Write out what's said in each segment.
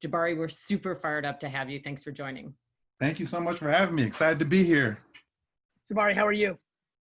Jabari, we're super fired up to have you. Thanks for joining. Thank you so much for having me. Excited to be here. Jabari, how are you?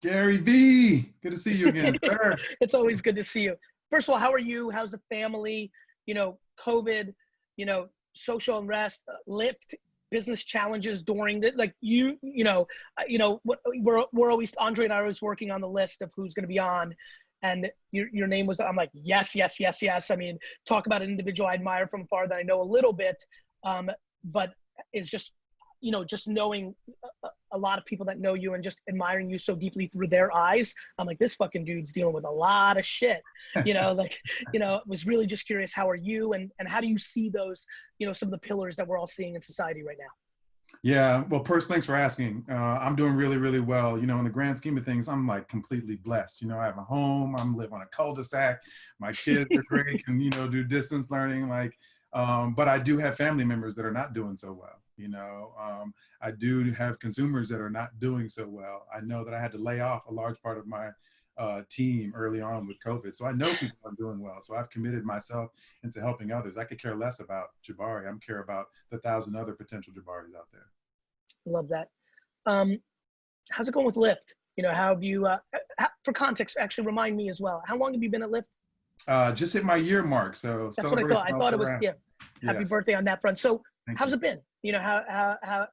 Gary V, good to see you again, sir. It's always good to see you. First of all, how are you? How's the family? You know, COVID, you know, social unrest, Lyft, business challenges during the, like we're always, Andre and I are always working on the list of who's going to be on, and your name was, I'm like, yes. I mean, talk about an individual I admire from afar that I know a little bit, but it's just, you know, just knowing a lot of people that know you and just admiring you so deeply through their eyes. I'm like, this fucking dude's dealing with a lot of shit, you know, like, you know, was really just curious, how are you? And how do you see those, you know, some of the pillars that we're all seeing in society right now? Yeah, well, first, thanks for asking. I'm doing really, really well. You know, in the grand scheme of things, I'm like completely blessed. You know, I have a home, I'm live on a cul-de-sac. My kids are great and, you know, do distance learning. Like, but I do have family members that are not doing so well. You know, I do have consumers that are not doing so well. I know that I had to lay off a large part of my team early on with COVID. So I know people are doing well. So I've committed myself into helping others. I could care less about Jabari. I care about the 1,000 other potential Jabaris out there. Love that. How's it going with Lyft? You know, how have you, for context, actually remind me as well, how long have you been at Lyft? Just hit my year mark. So that's what I thought. I thought it was, yeah. Happy Yes. birthday on that front. So how's you. it been? You know,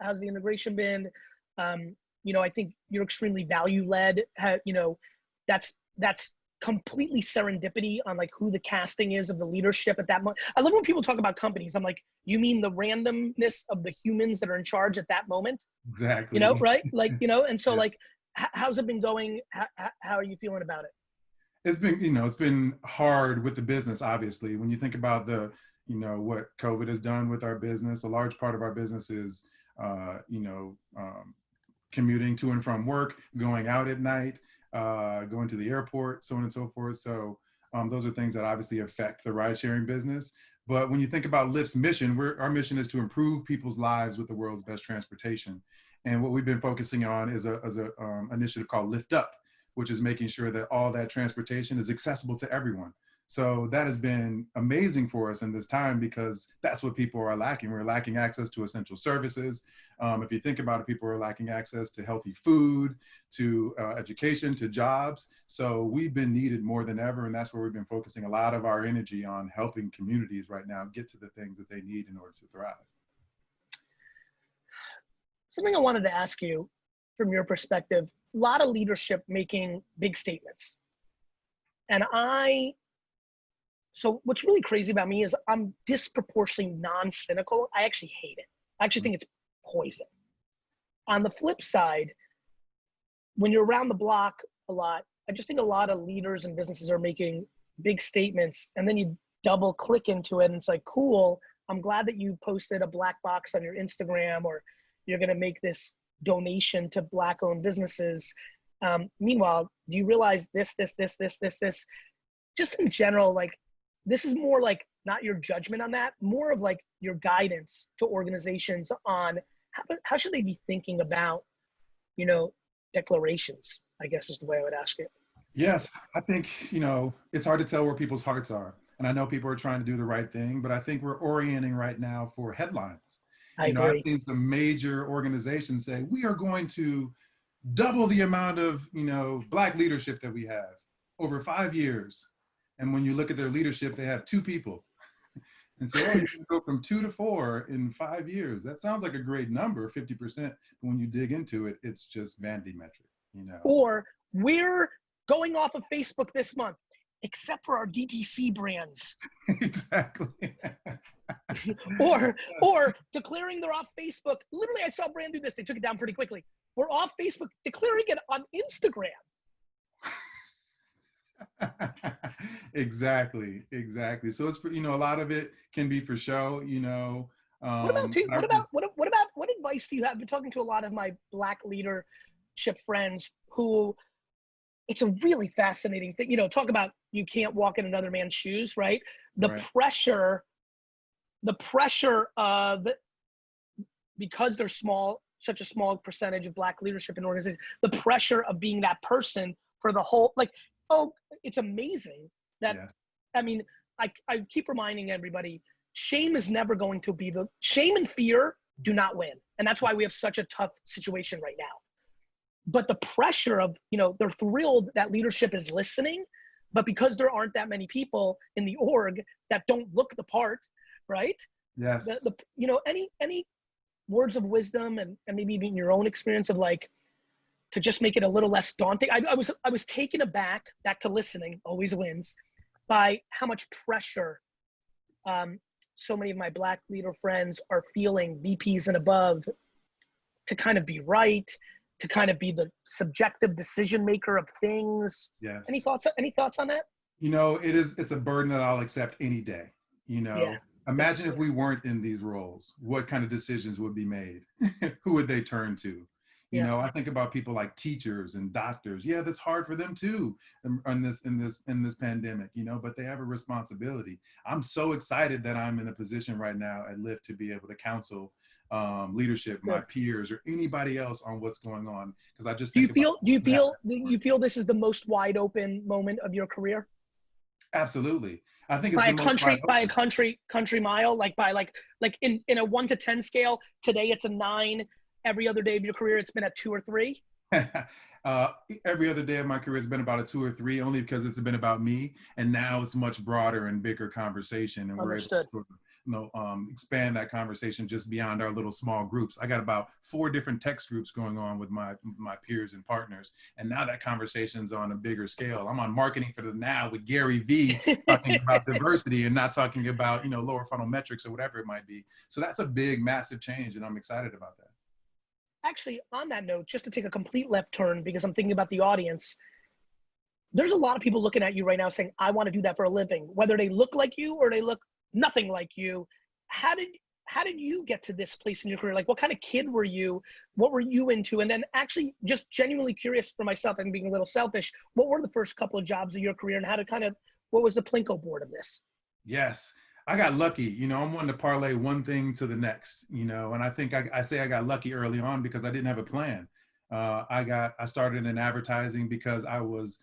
how's the integration been? You know, I think you're extremely value led. You know, that's completely serendipity on like who the casting is of the leadership at that moment. I love when people talk about companies. I'm like, you mean the randomness of the humans that are in charge at that moment? Exactly. You know, right? Like, you know, and so Yeah. like, how's it been going? How are you feeling about it? It's been, you know, it's been hard with the business, obviously. When you think about the, you know, what COVID has done with our business, a large part of our business is, commuting to and from work, going out at night, going to the airport, so on and so forth. So those are things that obviously affect the ride sharing business. But when you think about Lyft's mission, our mission is to improve people's lives with the world's best transportation. And what we've been focusing on is a initiative called Lyft Up, which is making sure that all that transportation is accessible to everyone. So that has been amazing for us in this time because that's what people are lacking. We're lacking access to essential services. If you think about it, people are lacking access to healthy food, to education, to jobs. So we've been needed more than ever. And that's where we've been focusing a lot of our energy on helping communities right now get to the things that they need in order to thrive. Something I wanted to ask you from your perspective, a lot of leadership making big statements. And so what's really crazy about me is I'm disproportionately non-cynical. I actually hate it. I actually think it's poison. On the flip side, when you're around the block a lot, I just think a lot of leaders and businesses are making big statements and then you double click into it and it's like, cool, I'm glad that you posted a black box on your Instagram or you're gonna make this donation to Black owned businesses. Meanwhile, do you realize this? Just in general, like, this is more like not your judgment on that, more of like your guidance to organizations on how should they be thinking about, you know, declarations, I guess is the way I would ask it. Yes, I think, you know, it's hard to tell where people's hearts are. And I know people are trying to do the right thing, but I think we're orienting right now for headlines. I agree. I've seen some major organizations say, we are going to double the amount of, you know, Black leadership that we have over 5 years. And when you look at their leadership, they have 2 people. And so, you can go from 2 to 4 in 5 years. That sounds like a great number, 50%. But when you dig into it, it's just vanity metric, you know. Or we're going off of Facebook this month, except for our DTC brands. Exactly. or declaring they're off Facebook. Literally, I saw a brand do this. They took it down pretty quickly. We're off Facebook, declaring it on Instagram. Exactly. So it's, you know, a lot of it can be for show, you know. What advice do you have? I've been talking to a lot of my Black leadership friends who, it's a really fascinating thing. You know, talk about you can't walk in another man's shoes, right? The pressure of, because they're small, such a small percentage of Black leadership in organizations, the pressure of being that person for the whole, like, oh, it's amazing that, I mean, I keep reminding everybody, shame is never going to be shame and fear do not win. And that's why we have such a tough situation right now. But the pressure of, they're thrilled that leadership is listening, but because there aren't that many people in the org that don't look the part, right? Yes. Any words of wisdom and maybe even your own experience of like, to just make it a little less daunting. I was taken aback, back to listening, always wins, by how much pressure so many of my Black leader friends are feeling, VPs and above, to kind of be right, to kind of be the subjective decision maker of things. Yes. Any thoughts on that? It's a burden that I'll accept any day. Yeah. Imagine if we weren't in these roles, what kind of decisions would be made? Who would they turn to? I think about people like teachers and doctors. Yeah, that's hard for them too in this pandemic, but they have a responsibility. I'm so excited that I'm in a position right now at Lyft to be able to counsel leadership, my peers, or anybody else on what's going on. Because I just do you feel this is the most wide open moment of your career? Absolutely. I think it's by a country mile, like in a 1 to 10 scale. Today it's a 9. Every other day of your career, it's been at 2 or 3? Every other day of my career has been about a 2 or 3, only because it's been about me. And now it's much broader and bigger conversation. And Understood. we're able to expand that conversation just beyond our little small groups. I got about 4 different text groups going on with my peers and partners. And now that conversation's on a bigger scale. I'm on Marketing for the Now with Gary V talking about diversity and not talking about, lower funnel metrics or whatever it might be. So that's a big, massive change. And I'm excited about that. Actually, on that note, just to take a complete left turn, because I'm thinking about the audience, there's a lot of people looking at you right now saying, I want to do that for a living, whether they look like you or they look nothing like you. How did you get to this place in your career? Like, what kind of kid were you? What were you into? And then actually just genuinely curious for myself and being a little selfish, what were the first couple of jobs of your career and what was the Plinko board of this? Yes. I got lucky, I'm one to parlay one thing to the next, and I think I say I got lucky early on because I didn't have a plan. I started in advertising because I was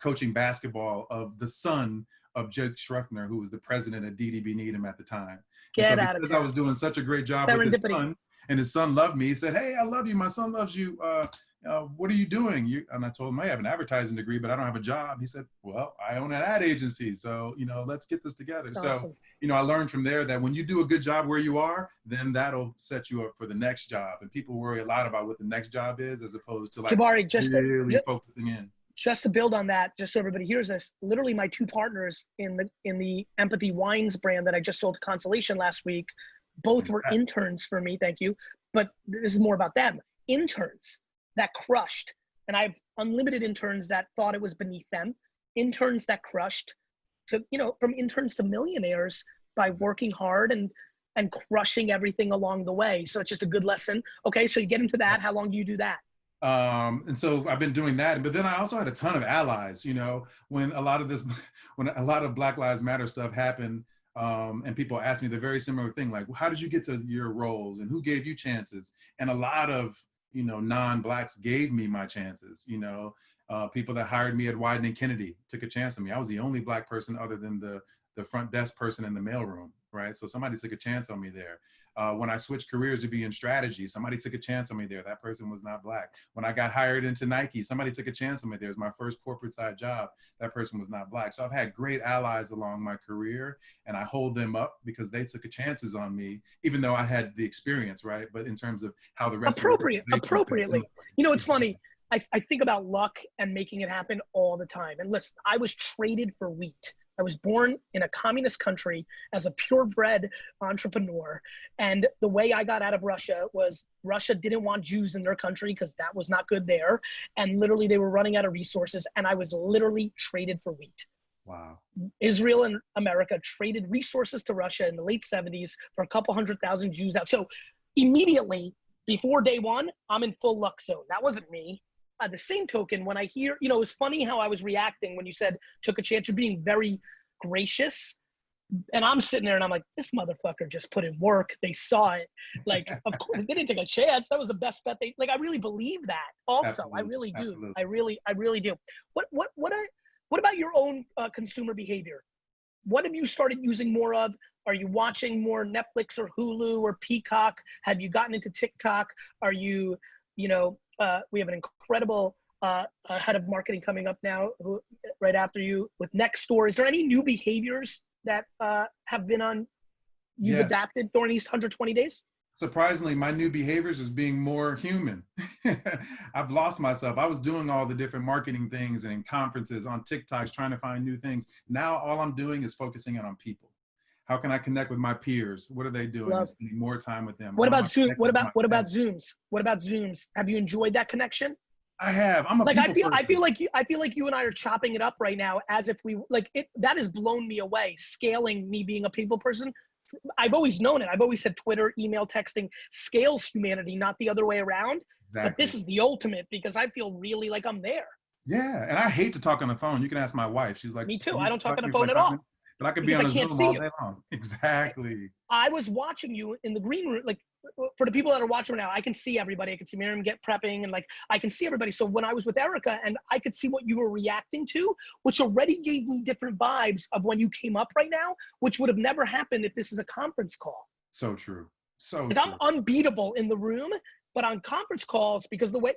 coaching basketball of the son of Jake Schruffner, who was the president of DDB Needham at the time. Because I was doing such a great job with his son, and his son loved me, he said, "Hey, I love you. My son loves you. What are you doing?" And I told him, I have an advertising degree, but I don't have a job. He said, "Well, I own an ad agency. So, let's get this together." That's so, awesome. I learned from there that when you do a good job where you are, then that'll set you up for the next job. And people worry a lot about what the next job is, as opposed to Jabari, focusing in. Just to build on that, just so everybody hears this, literally my 2 partners in the Empathy Wines brand that I just sold to Constellation last week, both were interns for me, thank you. But this is more about them. Interns that crushed. And I have unlimited interns that thought it was beneath them. Interns that crushed, to, from interns to millionaires by working hard and crushing everything along the way. So it's just a good lesson. Okay, so you get into that. How long do you do that? And so I've been doing that, but then I also had a ton of allies, when a lot of Black Lives Matter stuff happened, and people asked me the very similar thing, like, how did you get to your roles and who gave you chances? And a lot of, non-Blacks gave me my chances, people that hired me at Wieden & Kennedy took a chance on me. I was the only Black person other than the front desk person in the mailroom, right? So somebody took a chance on me there. When I switched careers to be in strategy, somebody took a chance on me there. That person was not Black. When I got hired into Nike, somebody took a chance on me there. It was my first corporate side job. That person was not Black. So I've had great allies along my career, and I hold them up because they took chances on me, even though I had the experience, right? But in terms of how the rest appropriately. It's funny. I think about luck and making it happen all the time. And listen, I was traded for wheat. I was born in a communist country as a purebred entrepreneur. And the way I got out of Russia was Russia didn't want Jews in their country because that was not good there. And literally they were running out of resources. And I was literally traded for wheat. Wow. Israel and America traded resources to Russia in the late 70s for a couple 100,000 Jews out. So immediately before day one, I'm in full luck zone. That wasn't me. The same token, when I hear, it was funny how I was reacting when you said took a chance. You're being very gracious. And I'm sitting there and I'm like, this motherfucker just put in work. They saw it. Like, of course, they didn't take a chance. That was the best bet. I really believe that also. Absolutely. I really do. Absolutely. I really do. What about your own consumer behavior? What have you started using more of? Are you watching more Netflix or Hulu or Peacock? Have you gotten into TikTok? Are you, we have an incredible head of marketing coming up now, who right after you with Nextdoor. Is there any new behaviors that have been you've adapted during these 120 days? Surprisingly, my new behaviors is being more human. I've lost myself. I was doing all the different marketing things and conferences on TikToks, trying to find new things. Now all I'm doing is focusing on people. How can I connect with my peers? What are they doing? And spending more time with them. What about Zoom? What about Zooms? What about Zooms? Have you enjoyed that connection? I have. I'm a like people I feel like you and I are chopping it up right now as if we like it. That has blown me away. Scaling me being a people person. I've always known it. I've always said Twitter, email, texting scales humanity, not the other way around. Exactly. But this is the ultimate because I feel really like I'm there. Yeah, and I hate to talk on the phone. You can ask my wife. She's like, me too. I don't talk on the phone at all. But I could be on a Zoom all day long. Exactly. I was watching you in the green room. Like for the people that are watching now, I can see everybody. I can see Maryam get prepping and like, I can see everybody. So when I was with Erika and I could see what you were reacting to, which already gave me different vibes of when you came up right now, which would have never happened if this is a conference call. So true. So like true. I'm unbeatable in the room, but on conference calls, because the way,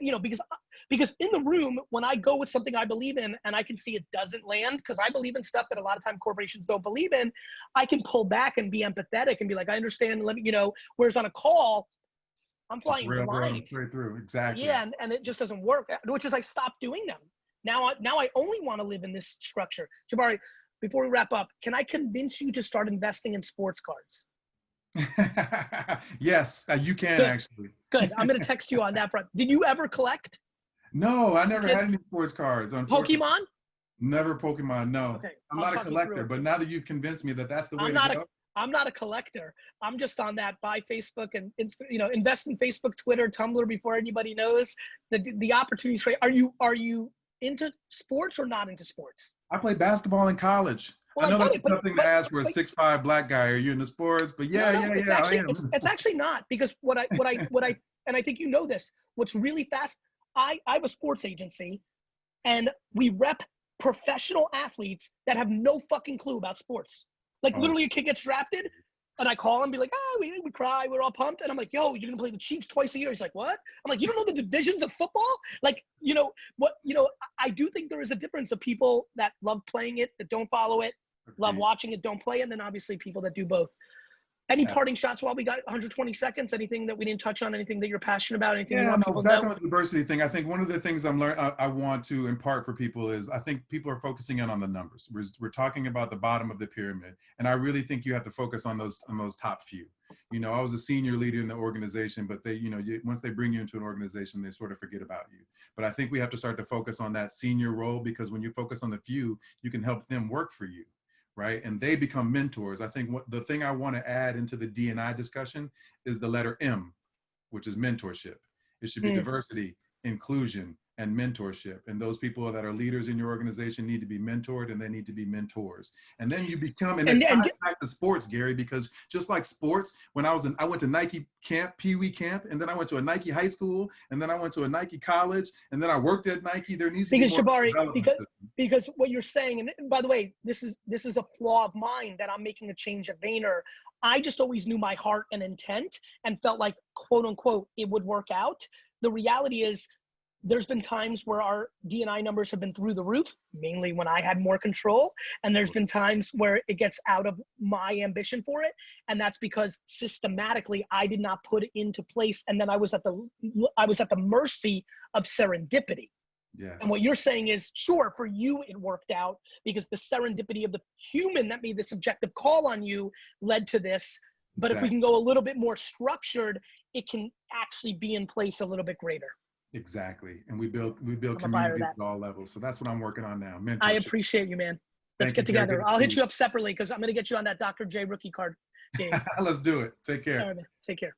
because in the room, when I go with something I believe in and I can see it doesn't land, because I believe in stuff that a lot of time corporations don't believe in, I can pull back and be empathetic and be like, I understand, let me, whereas on a call, I'm flying blind. Straight through, exactly. Yeah, and it just doesn't work, which is I stopped doing them. Now I only want to live in this structure. Jabari, before we wrap up, can I convince you to start investing in sports cards? Yes, you can. Good. Actually. Good. I'm going to text you on that front. Did you ever collect? No, I never had any sports cards. Pokemon? Never Pokemon, no. Okay, I'm not a collector, but now that you've convinced me that that's the way to go. I'm not a collector. I'm just on that buy Facebook and invest in Facebook, Twitter, Tumblr before anybody knows. The opportunities. Are you into sports or not into sports? I played basketball in college. Well, I know that's something to ask for a 6'5" black guy. Are you into sports? But it's actually not, because what I and I think you know this. What's really fast? I have a sports agency, and we rep professional athletes that have no fucking clue about sports. Like literally, a kid gets drafted, and I call him and be like, we cry, we're all pumped, and I'm like, yo, you're gonna play the Chiefs twice a year. He's like, what? I'm like, you don't know the divisions of football? Like, I do think there is a difference of people that love playing it, that don't follow it, love watching it, don't play it, and then obviously people that do both. Any parting shots while we got 120 seconds? Anything that we didn't touch on? Anything that you're passionate about? Anything you want people to know? Back on the diversity thing, I think one of the things I want to impart for people is I think people are focusing in on the numbers. We're talking about the bottom of the pyramid, and I really think you have to focus on those top few. I was a senior leader in the organization, but they, once they bring you into an organization, they sort of forget about you. But I think we have to start to focus on that senior role, because when you focus on the few, you can help them work for you. Right? And they become mentors. I think the thing I want to add into the D&I discussion is the letter M, which is mentorship. It should be diversity, inclusion, and mentorship. And those people that are leaders in your organization need to be mentored, and they need to be mentors. And then you become, and back to sports, Gary, because just like sports, when I went to Nike camp, Pee Wee camp, and then I went to a Nike high school, and then I went to a Nike college, and then I worked at Nike. There needs to be more Jabari, because what you're saying, and by the way, this is a flaw of mine that I'm making a change at Vayner. I just always knew my heart and intent and felt like, quote unquote, it would work out. The reality is, there's been times where our D&I numbers have been through the roof, mainly when I had more control. And there's been times where it gets out of my ambition for it. And that's because systematically I did not put it into place. And then I was at the mercy of serendipity. Yes. And what you're saying is, sure, for you it worked out because the serendipity of the human that made the subjective call on you led to this. But if we can go a little bit more structured, it can actually be in place a little bit greater. Exactly. And we build communities at all levels. So that's what I'm working on now. Mentorship. I appreciate you, man. Let's get together. I'll hit you up separately because I'm going to get you on that Dr. J rookie card game. Let's do it. Take care. All right, man. Take care.